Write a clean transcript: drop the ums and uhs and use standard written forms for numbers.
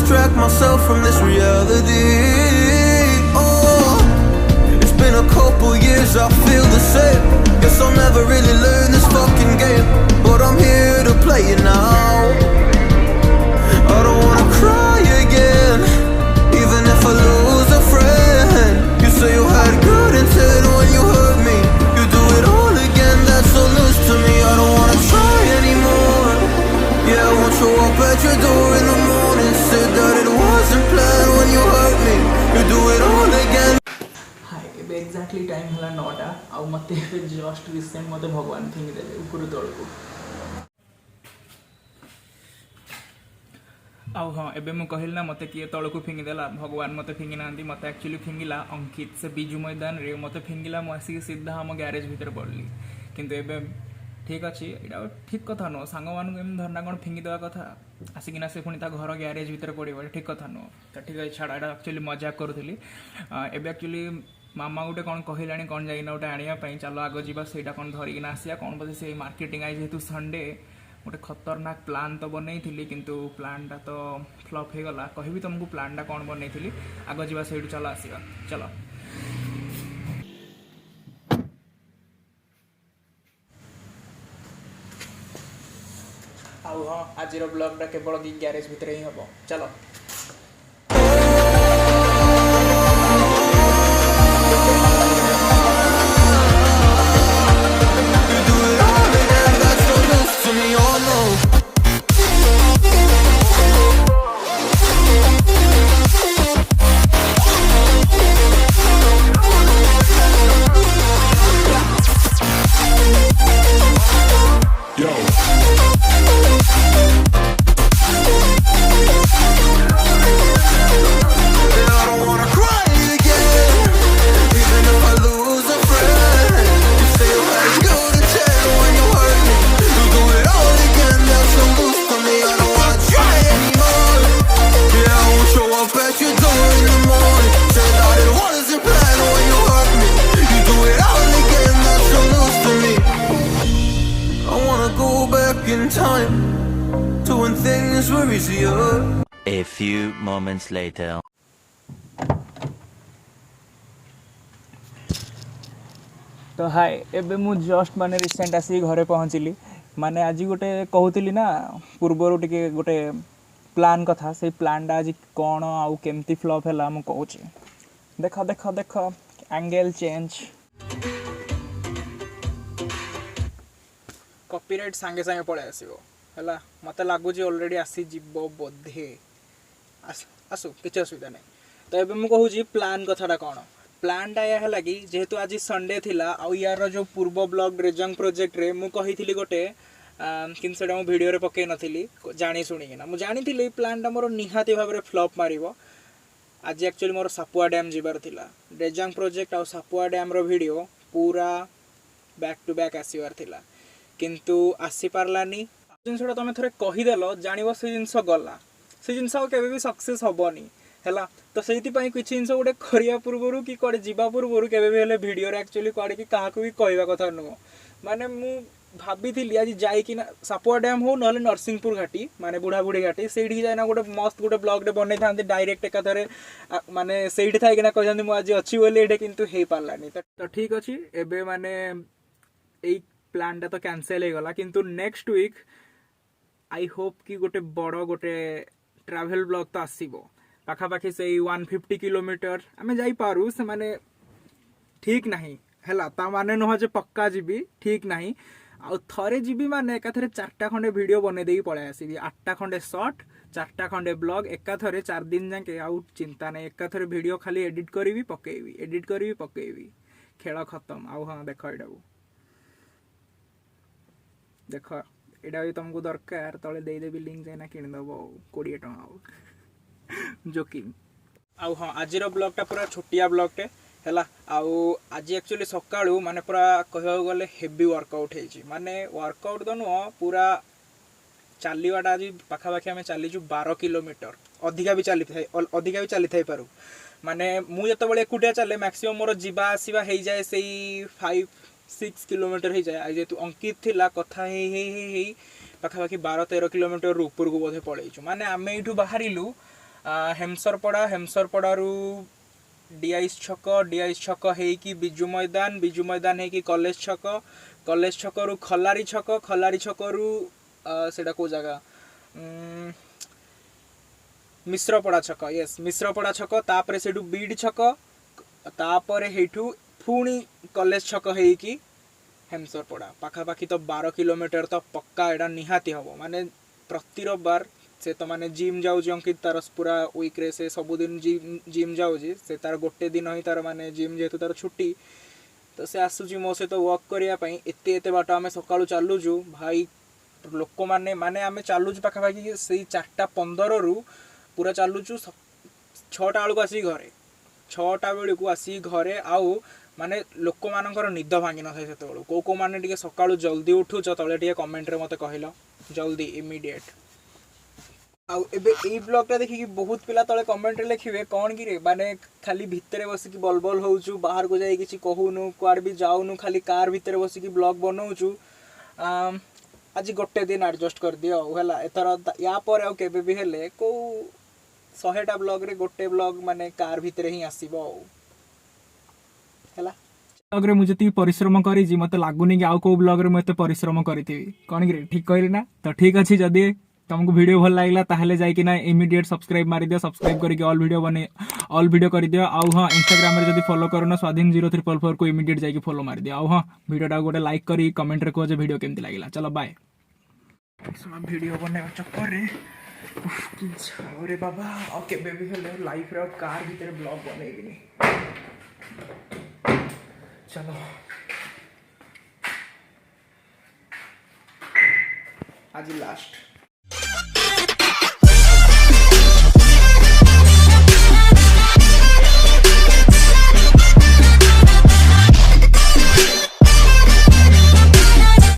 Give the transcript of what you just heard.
distract myself from this reality. Oh, it's been a couple years, I feel the same. Guess I'll never really learn this fucking game, but I'm here to play it now. I don't wanna cry again, even if I lose a friend. You say you had good intent when you hurt me. You do it all again, that's so loose to me. I don't wanna try anymore. Yeah, I won't show up at your door in the morning. Said that it wasn't planned when you hurt me. You do it all again. हाय एबे exactly time है 9टा आ मत just recent मत भगवान फिंगी देले ऊपर तलको आउ हाँ एबे मु कहल ना मत किए तलको फिंगीदेला भगवान मत फिंगी ना मत एक्चुअली फिंगिला अंकित से बिजु मैदान रे मत फिंगिला मु आसिक सीधा हम ग्यारेज भीतर पड़ली किंतु एबे ठीक अच्छे यहाँ ठीक कथा नुह सांग मान धरना कौन फिंगी देवा कथा आसिकिना से पुणी घर ग्यारेज भीतर पड़े ठीक कथा नुह तो ठीक है छाड़ा यहाँ एक्चुअली मजाक करूली एबे एक्चुअली मामा गोटे कौन कहला कौन जाइना गोटे आने चलो आग जावा से कौन धरिकिना आसिया कौन बोधे से मार्केटिंग आई जेहेतु संडे गोटे खतरनाक प्लान तो बनई किंतु प्लानटा तो फ्लॉप हो गला कहबी तुमको प्लानटा कौन बनई आग जावा से चलो आसिया चलो आउ हाँ आज ब्लॉगटा केवल ग्यारेज भितर ही हम चलो in time to when things were easier. A few moments later. तो हाय एबे मु जस्ट माने रिसेंट आसी घरे पहुँचली माने आज गोटे कहूली ना पूर्वर टिके गोटे प्लान कथा से प्लानटा आज कौन आउ केमती फ्लॉप है मु कहूँ देख देख देख एंगल चेंज कॉपीराइट सांगे सांगे पड़े आसो है मत लगुच ऑलरेडी आसी जीव बोधे आसु किसी असुविधा नहीं तो ये मुझे कहूँ प्लान कथाटा कौन प्लानटा यह है कि जेहेतु आज संडे थिला आउ यार जो पूर्व ब्लॉग ड्रेजंग प्रोजेक्ट रे मु कही गोटे कि मुझे भिडियो पकई नी जानी शुणिकिना मुझे जानी प्लानटा मोर निहाती भाव में फ्लॉप मार आज एक्चुअली मोर सापुआ डैम जीवार थिला ड्रेजंग प्रोजेक्ट आउ सापुआ डैम रो वीडियो पूरा बैक टू बैक आसबार थिला किंतु आसी पार्लानी जिनसा तुम थे कहीदेल जान से जिन गला से जिन भी सक्सेस हेनी है तो से किसी जिन गोटे करने पूर्वर कि कड़े जा पूर्वर के भिडियो एक्चुअली कड़े कि क्या भी कहवा कथा नुह माने मु भाभी आज जाइना सापुआ डैम हो ना नरसिंहपुर घाटी माने बुढ़ा बुढ़ी घाटी से जाइना गोटे मस्त गोटे ब्लॉगटे बनई था डायरेक्ट एकाथरे माने से थी कहते मुझे अच्छी बोली किंतु हो पार्लानी तो ठीक अच्छे एबे माने यही प्लानटा तो कैंसल हो गला किंतु नेक्स्ट वीक आई होप कि गोटे बड़ गोटे ट्रैवल ब्लॉग तो आसो पाखापाखि से 150 किलोमीटर आम जापारू से माने ठीक नहीं है ता माने नुह जे पक्का जीवी ठीक नहीं आ थरे जीवी माने एकाथरे 4टा खंडे वीडियो बने देई पळे आसीबी 8टा खंडे शॉर्ट 4टा खंडे ब्लॉग एकाथरे 4 दिन जाके आउ चिंता नहीं एकाथरे वीडियो खाली एडिट करी पकेबी खेल खत्म आउ हाँ देख एटा देख एटा भी तुमको दरकार तले देदेवी लिंक जाइना किणदब 20 टका जोकिंग आउ हाँ आज ब्लॉगटा पूरा छोटिया ब्लॉगटे है आज एक्चुअली सका माने पूरा कह गले हेवी वर्कआउट माने वर्कआउट तो नुह पूरा चलवाटा आज पाखापाखि आम चलीचु 12 किलोमीटर अधिका भी चली थाई पारू माने मुझे बड़े एकुटिया चले मैक्सिमम मोर जीवा आसवा हो जाए से 5-6 किलोमीटर हो जाए जेहेतु अंकित थिला कथा पाखापाखि 12-13 किलोमीटर ऊपर को बोधे पलैचु माने आम यू बाहर हेमसरपड़ारू डीआईस छक हेकी बिजू मैदान हेकी कॉलेज छक रु खलारी छकरू सेटा को जगह मिश्रपड़ा छक यस मिश्रपड़ा छक तापर सेठू बीड छक तापर हेठू पुणी कॉलेज छक हेकी हेमसरपड़ा पाखापाखि तो 12 किलोमीटर तो पक्का एटा निहाती हम माने प्रति रविवार से तो माने जिम जाऊँ अंकित तार पूरा वीक रे से सबुदिन जिम जाऊँगी से तार गोटे दिन ही तार माने जिम जेहेतु तार छुट्टी तो से आसूची मो सहित वर्क करने एते बाट आम सका चलुचु भाई लोक मैंने माने आम चलुचु पाखापाखि से 4:15 रु पूरा चलुचु 6टा बेलू आसिक घरे 6टा बेलू आसिक घरे आउ माने लोक मानकर निद भांगी न थाए से कौ मैंने टे सका जल्दी उठुच तले टे कमेंट रे मत कहल जल्दी इमिडिएट आउ एबे एई ब्लॉगटा देखि बहुत पिला तले कमेंट रे लिखिबे कोन कि रे माने खाली भितरे बसी की बलबल होउचु बाहर को जाई किछि कहूनु क्वार भी जाउनु खाली कार भितरे बसी की ब्लॉग बनौचु आज गोटे दिन एडजस्ट कर दियो होला एथर या पर आ केबे भी हेले को 100टा ब्लॉग रे गोटे ब्लॉग माने कार भितरे ही आसीबो ହେଲା ब्लॉग रे मुझे ती परिश्रम करी जी मते लागुनी कि आउ को ब्लॉग रे मते परिश्रम करिथिबी कोन कि रे ठीक कहली ना तो ठीक अछि जदी तुमको वीडियो भल लागला ताहले जाई कि ना इमीडिएट सब्सक्राइब मारि दियो सब्सक्राइब करके ऑल वीडियो कर दियो आउ हां इंस्टाग्राम रे जदी फॉलो करो स्वाधीन 0344 को इमीडिएट जाई कि फॉलो मारि दियो आउ हां वीडियोटा गोटे लाइक करी कमेंट रे कहो जे वीडियो केमति लागला चलो बाय सुना वीडियो बने चक्कर रे कि छाओ रे बाबा आ केबे भी हेले लाइफ रे कार भीतर ब्लॉग बनेबिनी चलो आज लास्ट